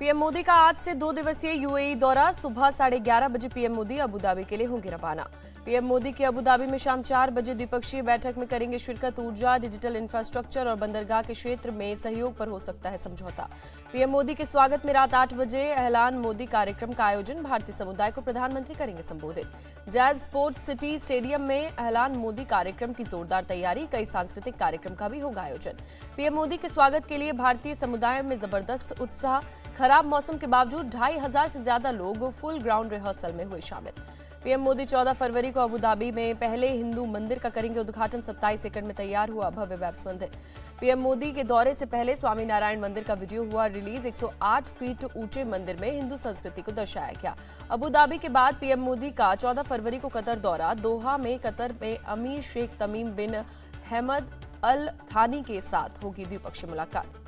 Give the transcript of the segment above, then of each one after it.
PM Modi का आज से 2 दिवसीय यूएई दौरा। सुबह 11:30 बजे पीएम मोदी अबू धाबी के लिए होंगे रवाना। पीएम मोदी की अबू धाबी में शाम 4 बजे द्विपक्षीय बैठक में करेंगे शिरकत। ऊर्जा, डिजिटल इंफ्रास्ट्रक्चर और बंदरगाह के क्षेत्र में सहयोग पर हो सकता है समझौता। पीएम मोदी के स्वागत में रात 8 बजे ऐलान मोदी कार्यक्रम का आयोजन। भारतीय समुदाय को प्रधानमंत्री करेंगे संबोधित। जैज स्पोर्ट्स सिटी स्टेडियम में ऐलान मोदी कार्यक्रम की जोरदार तैयारी। कई सांस्कृतिक कार्यक्रम का भी होगा आयोजन। पीएम मोदी के स्वागत के लिए भारतीय समुदाय में जबरदस्त उत्साह। खराब मौसम के बावजूद 2500 से ज्यादा लोग फुल ग्राउंड रिहर्सल में हुए शामिल। पीएम मोदी 14 फरवरी को अबू धाबी में पहले हिंदू मंदिर का करेंगे उद्घाटन। 27 एकड़ में तैयार हुआ भव्य वैब्स मंदिर। पीएम मोदी के दौरे से पहले स्वामी नारायण मंदिर का वीडियो हुआ रिलीज। 108 फीट ऊंचे मंदिर में हिंदू संस्कृति को दर्शाया गया। अबू धाबी के बाद पीएम मोदी का 14 फरवरी को कतर दौरा। दोहा में कतर में अमीर शेख तमीम बिन हमद अल थानी के साथ होगी द्विपक्षीय मुलाकात।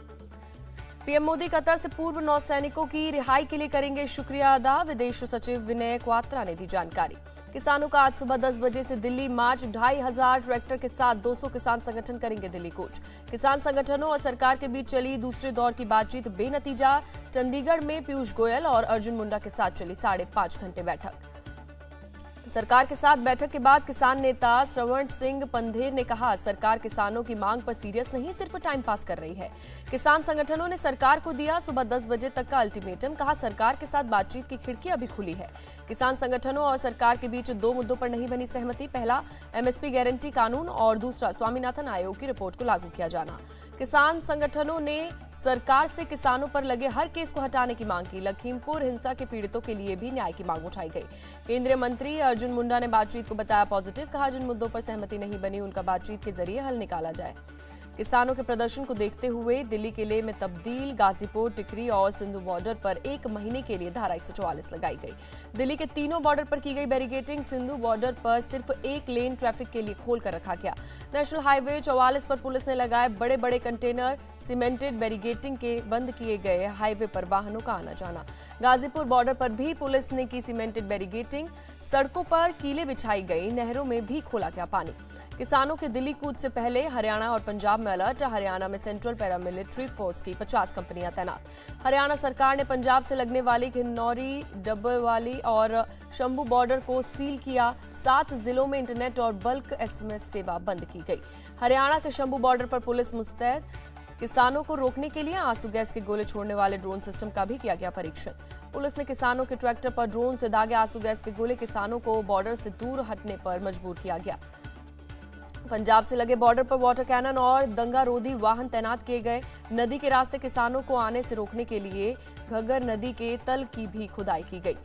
पीएम मोदी कतर से पूर्व नौसैनिकों की रिहाई के लिए करेंगे शुक्रिया अदा। विदेश सचिव विनय क्वात्रा ने दी जानकारी। किसानों का आज सुबह 10 बजे से दिल्ली मार्च। 2500 ट्रैक्टर के साथ 200 किसान संगठन करेंगे दिल्ली कूच। किसान संगठनों और सरकार के बीच चली दूसरे दौर की बातचीत बेनतीजा। चंडीगढ़ में पीयूष गोयल और अर्जुन मुंडा के साथ चली 5.5 घंटे बैठक। सरकार के साथ बैठक के बाद किसान नेता श्रवण सिंह पंधेर ने कहा, सरकार किसानों की मांग पर सीरियस नहीं, सिर्फ टाइम पास कर रही है। किसान संगठनों ने सरकार को दिया सुबह 10 बजे तक का अल्टीमेटम। कहा, सरकार के साथ बातचीत की खिड़की अभी खुली है। किसान संगठनों और सरकार के बीच 2 मुद्दों पर नहीं बनी सहमति। पहला, एमएसपी गारंटी कानून और दूसरा, स्वामीनाथन आयोग की रिपोर्ट को लागू किया जाना। किसान संगठनों ने सरकार से किसानों पर लगे हर केस को हटाने की मांग की। लखीमपुर हिंसा के पीड़ितों के लिए भी न्याय की मांग उठाई गई। केंद्रीय मंत्री अर्जुन मुंडा ने बातचीत को बताया पॉजिटिव। कहा, जिन मुद्दों पर सहमति नहीं बनी उनका बातचीत के जरिए हल निकाला जाए। किसानों के प्रदर्शन को देखते हुए दिल्ली किले में तब्दील। गाजीपुर, टिकरी और सिंधु बॉर्डर पर 1 महीने के लिए धारा 144 लगाई गई। दिल्ली के तीनों बॉर्डर पर की गई बैरिकेडिंग। सिंधु बॉर्डर पर सिर्फ 1 लेन ट्रैफिक के लिए खोल कर रखा गया। नेशनल हाईवे 44 पर पुलिस ने लगाए बड़े बड़े कंटेनर। सीमेंटेड बैरिकेडिंग के बंद किए गए हाईवे पर वाहनों का आना जाना। गाजीपुर बॉर्डर पर भी पुलिस ने की सीमेंटेड बैरिकेडिंग। सड़कों पर कीले बिछाई गई। नहरों में भी खोला गया पानी। किसानों के दिल्ली कूच से पहले हरियाणा और पंजाब में अलर्ट। हरियाणा में सेंट्रल पैरामिलिट्री फोर्स की 50 कंपनियां तैनात। हरियाणा सरकार ने पंजाब से लगने वाली किन्नौरी, डब्बरवाली और शंभू बॉर्डर को सील किया। 7 जिलों में इंटरनेट और बल्क एसएमएस सेवा बंद की गई। हरियाणा के शंभू बॉर्डर पर पुलिस मुस्तैद। किसानों को रोकने के लिए आंसू गैस के गोले छोड़ने वाले ड्रोन सिस्टम का भी किया गया परीक्षण। पुलिस ने किसानों के ट्रैक्टर पर ड्रोन से दागे आंसू गैस के गोले। किसानों को बॉर्डर से दूर हटने पर मजबूर किया गया। पंजाब से लगे बॉर्डर पर वाटर कैनन और दंगारोधी वाहन तैनात किए गए। नदी के रास्ते किसानों को आने से रोकने के लिए घग्गर नदी के तल की भी खुदाई की गई।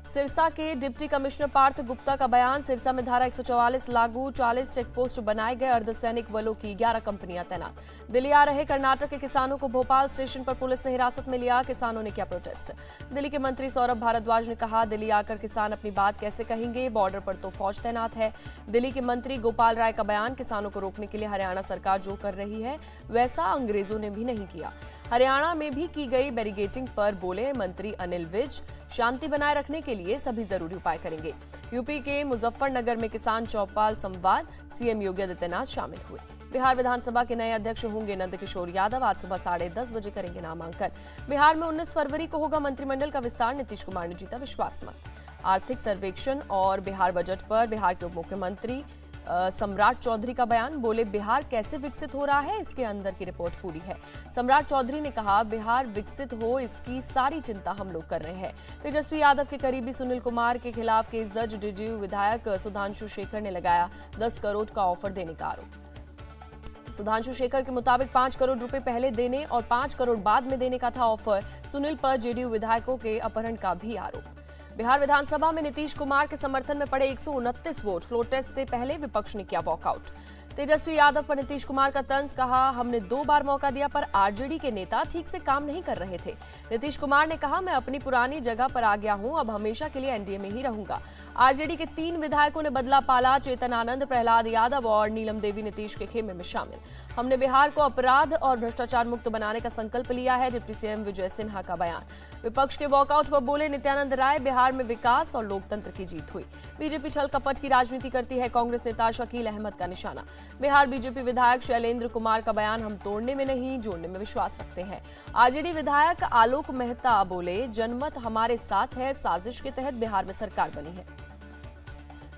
सिरसा के डिप्टी कमिश्नर पार्थ गुप्ता का बयान। सिरसा में धारा 144 लागू। 40 चेकपोस्ट बनाए गए। अर्धसैनिक बलों की 11 कंपनियां तैनात। दिल्ली आ रहे कर्नाटक के किसानों को भोपाल स्टेशन पर पुलिस ने हिरासत में लिया। किसानों ने किया प्रोटेस्ट। दिल्ली के मंत्री सौरभ भारद्वाज ने कहा, दिल्ली आकर किसान अपनी बात कैसे कहेंगे, बॉर्डर पर तो फौज तैनात है। दिल्ली के मंत्री गोपाल राय का बयान। किसानों को रोकने के लिए हरियाणा सरकार जो कर रही है वैसा अंग्रेजों ने भी नहीं किया। हरियाणा में भी की गई बैरिकेडिंग पर बोले मंत्री अनिल विज, शांति बनाए रखने के लिए सभी जरूरी उपाय करेंगे। यूपी के मुजफ्फरनगर में किसान चौपाल संवाद। सीएम योगी आदित्यनाथ शामिल हुए। बिहार विधानसभा के नए अध्यक्ष होंगे नंद किशोर यादव। आज सुबह 10:30 बजे करेंगे नामांकन। बिहार में 19 फरवरी को होगा मंत्रिमंडल का विस्तार। नीतीश कुमार ने जीता विश्वास मत। आर्थिक सर्वेक्षण और बिहार बजट पर बिहार के उप मुख्यमंत्री सम्राट चौधरी का बयान। बोले, बिहार कैसे विकसित हो रहा है इसके अंदर की रिपोर्ट पूरी है। सम्राट चौधरी ने कहा, बिहार विकसित हो इसकी सारी चिंता हम लोग कर रहे हैं। तेजस्वी यादव के करीबी सुनील कुमार के खिलाफ केस दर्ज। जेडीयू विधायक सुधांशु शेखर ने लगाया 10 करोड़ का ऑफर देने का आरोप। सुधांशु शेखर के मुताबिक 5 करोड़ रुपए पहले देने और 5 करोड़ बाद में देने का था ऑफर। सुनील पर जेडीयू विधायकों के अपहरण का भी आरोप। बिहार विधानसभा में नीतीश कुमार के समर्थन में पड़े 129 वोट। फ्लोर टेस्ट से पहले विपक्ष ने किया वॉकआउट। तेजस्वी यादव पर नीतीश कुमार का तंज। कहा, हमने 2 बार मौका दिया पर आरजेडी के नेता ठीक से काम नहीं कर रहे थे। नीतीश कुमार ने कहा, मैं अपनी पुरानी जगह पर आ गया हूं, अब हमेशा के लिए एनडीए में ही रहूंगा। आरजेडी के 3 विधायकों ने बदला पाला। चेतन आनंद, प्रहलाद यादव और नीलम देवी नीतीश के खेमे में शामिल। हमने बिहार को अपराध और भ्रष्टाचार मुक्त बनाने का संकल्प लिया है, डिप्टी सीएम विजय सिन्हा का बयान। विपक्ष के वॉकआउट पर बोले नित्यानंद राय, बिहार में विकास और लोकतंत्र की जीत हुई। बीजेपी छल कपट की राजनीति करती है, कांग्रेस नेता शकील अहमद का निशाना। बिहार बीजेपी विधायक शैलेंद्र कुमार का बयान, हम तोड़ने में नहीं जोड़ने में विश्वास रखते हैं। आरजेडी विधायक आलोक मेहता बोले, जनमत हमारे साथ है, साजिश के तहत बिहार में सरकार बनी है।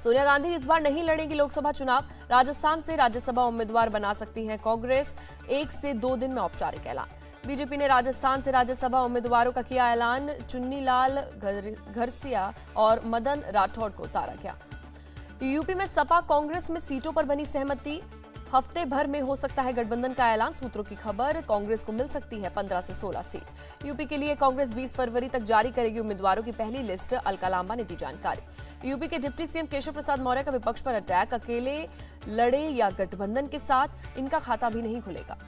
सोनिया गांधी इस बार नहीं लड़ेंगी लोकसभा चुनाव, राजस्थान से राज्यसभा उम्मीदवार बना सकती है कांग्रेस, 1 से 2 दिन में औपचारिक ऐलान। बीजेपी ने राजस्थान से राज्यसभा उम्मीदवारों का किया ऐलान, चुन्नीलाल घरसिया और मदन राठौड़ को उतारा गया। यूपी में सपा कांग्रेस में सीटों पर बनी सहमति, हफ्ते भर में हो सकता है गठबंधन का ऐलान, सूत्रों की खबर। कांग्रेस को मिल सकती है 15 से 16 सीट। यूपी के लिए कांग्रेस 20 फरवरी तक जारी करेगी उम्मीदवारों की पहली लिस्ट, अलका लांबा ने दी जानकारी। यूपी के डिप्टी सीएम केशव प्रसाद मौर्य का विपक्ष पर अटैक, अकेले लड़े या गठबंधन के साथ, इनका खाता भी नहीं खुलेगा।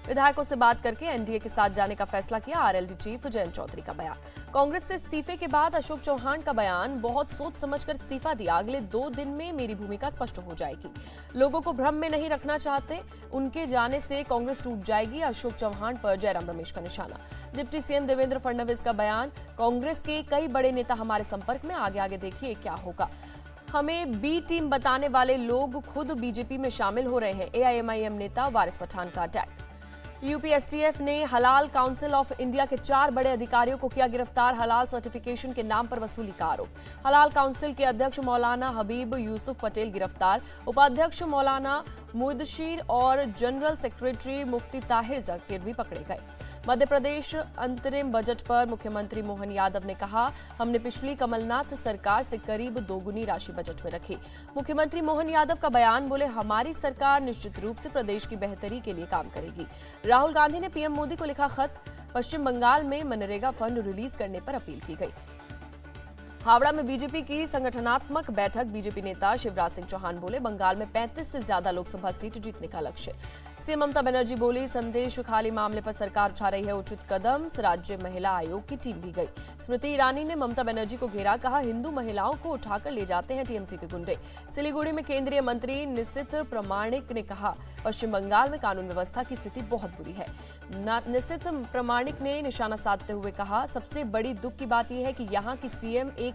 विधायकों से बात करके एनडीए के साथ जाने का फैसला किया, आरएलडी चीफ जयंत चौधरी का बयान। कांग्रेस से इस्तीफे के बाद अशोक चौहान का बयान, बहुत सोच समझकर इस्तीफा दिया, अगले 2 दिन में मेरी भूमिका स्पष्ट हो जाएगी। लोगों को भ्रम में नहीं रखना चाहते, उनके जाने से कांग्रेस टूट जाएगी, अशोक चौहान पर जयराम रमेश का निशाना। डिप्टी सीएम देवेंद्र फडणवीस का बयान, कांग्रेस के कई बड़े नेता हमारे संपर्क में, आगे आगे देखिए क्या होगा। हमें बी टीम बताने वाले लोग खुद बीजेपी में शामिल हो रहे हैं, एआईएमआईएम नेता वारिस पठान का अटैक। यूपी एसटीएफ ने हलाल काउंसिल ऑफ इंडिया के 4 बड़े अधिकारियों को किया गिरफ्तार, हलाल सर्टिफिकेशन के नाम पर वसूली का आरोप। हलाल काउंसिल के अध्यक्ष मौलाना हबीब यूसुफ पटेल गिरफ्तार, उपाध्यक्ष मौलाना मुदशीर और जनरल सेक्रेटरी मुफ्ती ताहिर जकीर भी पकड़े गए। मध्य प्रदेश अंतरिम बजट पर मुख्यमंत्री मोहन यादव ने कहा, हमने पिछली कमलनाथ सरकार से करीब 2 गुनी राशि बजट में रखी। मुख्यमंत्री मोहन यादव का बयान, बोले हमारी सरकार निश्चित रूप से प्रदेश की बेहतरी के लिए काम करेगी। राहुल गांधी ने पीएम मोदी को लिखा खत, पश्चिम बंगाल में मनरेगा फंड रिलीज करने पर अपील की गई। हावड़ा में बीजेपी की संगठनात्मक बैठक, बीजेपी नेता शिवराज सिंह चौहान बोले, बंगाल में 35 से ज्यादा लोकसभा सीट जीतने का लक्ष्य। सीएम ममता बनर्जी बोली, संदेश खाली मामले पर सरकार उठा रही है उचित कदम, राज्य महिला आयोग की टीम भी गई। स्मृति ईरानी ने ममता बनर्जी को घेरा, कहा हिंदू महिलाओं को उठाकर ले जाते हैं टीएमसी के गुंडे। सिलीगुड़ी में केंद्रीय मंत्री निशित प्रामाणिक ने कहा, पश्चिम बंगाल में कानून व्यवस्था की स्थिति बहुत बुरी है। निशित प्रामाणिक ने निशाना साधते हुए कहा, सबसे बड़ी दुख की बात यह है कि यहाँ की सीएम एक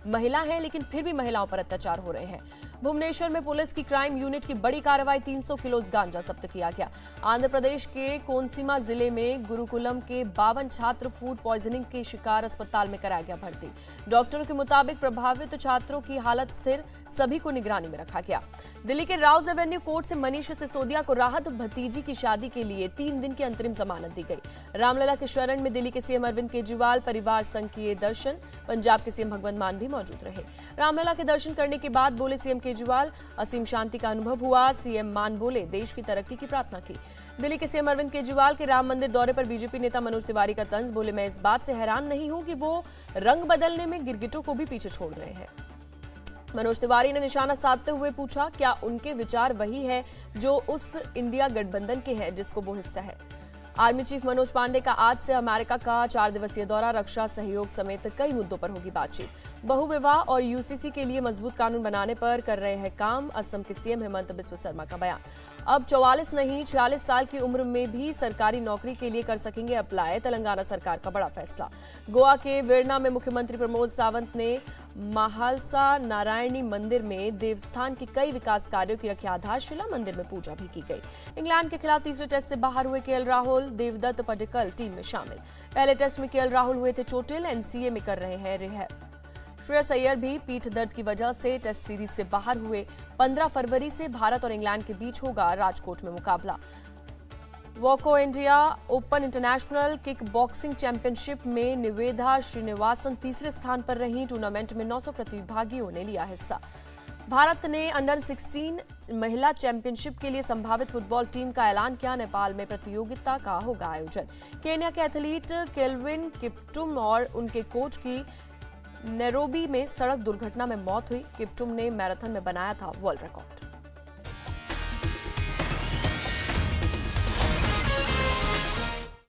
महिला है, लेकिन फिर भी महिलाओं पर अत्याचार हो रहे हैं। भुवनेश्वर में पुलिस की क्राइम यूनिट की बड़ी कार्रवाई, 300 किलो गांजा जब्त किया गया। आंध्र प्रदेश के कोनसीमा जिले में गुरुकुलम के 52 छात्र फूड पॉइजनिंग के शिकार, अस्पताल में कराया गया भर्ती। डॉक्टरों के मुताबिक प्रभावित छात्रों की हालत स्थिर, सभी को निगरानी में रखा गया। दिल्ली के राउज एवेन्यू कोर्ट से मनीष सिसोदिया को राहत, भतीजी की शादी के लिए 3 दिन की अंतरिम जमानत दी गई। रामलला के शरण में दिल्ली के सीएम अरविंद केजरीवाल परिवार संघ किए दर्शन, पंजाब के सीएम भगवंत मान भी मौजूद रहे। रामलला के दर्शन करने के बाद बोले सीएम केजरीवाल, असीम शांति का अनुभव हुआ। सीएम मान बोले, देश की तरक्की की प्रार्थना की। दिल्ली के सीएम अरविंद केजरीवाल के राम मंदिर दौरे पर बीजेपी नेता मनोज तिवारी का तंज, बोले मैं इस बात से हैरान नहीं हूं कि वो रंग बदलने में गिरगिटों को भी पीछे छोड़ रहे हैं। मनोज तिवारी ने निशाना साधते हुए पूछा, क्या उनके विचार वही है जो उस इंडिया गठबंधन के हैं जिसको वो हिस्सा है। आर्मी चीफ मनोज पांडे का आज से अमेरिका का 4 दिवसीय दौरा, रक्षा सहयोग समेत कई मुद्दों पर होगी बातचीत। बहुविवाह और यूसीसी के लिए मजबूत कानून बनाने पर कर रहे हैं काम, असम के सीएम हेमंत बिस्व शर्मा का बयान। अब 44 नहीं 46 साल की उम्र में भी सरकारी नौकरी के लिए कर सकेंगे अप्लाई, तेलंगाना सरकार का बड़ा फैसला। गोवा के वेरना में मुख्यमंत्री प्रमोद सावंत ने महालसा नारायणी मंदिर में देवस्थान के कई विकास कार्यों की रखी आधारशिला, मंदिर में पूजा भी की गई। इंग्लैंड के खिलाफ तीसरे टेस्ट से बाहर हुए केएल राहुल, देवदत्त पडिक्कल टीम में शामिल। पहले टेस्ट में केएल राहुल हुए थे चोटिल, एनसीए में कर रहे हैं रिहैब। श्रेयस अय्यर भी पीठ दर्द की वजह से टेस्ट सीरीज से बाहर हुए। 15 फरवरी से भारत और इंग्लैंड के बीच होगा राजकोट में मुकाबला। वॉको India open international kick boxing championship में निवेदा श्रीनिवासन तीसरे स्थान पर रही। टूर्नामेंट में 900 प्रतिभागियों ने लिया हिस्सा। भारत ने अंडर 16 महिला चैंपियनशिप के लिए संभावित फुटबॉल टीम का ऐलान किया। नेपाल में प्रतियोगिता का होगा आयोजन। केन्या के एथलीट केल्विन किप्टुम और उनके कोच की नैरोबी में सड़क दुर्घटना में मौत हुई। किप्टुम ने मैराथन में बनाया था वर्ल्ड रिकॉर्ड।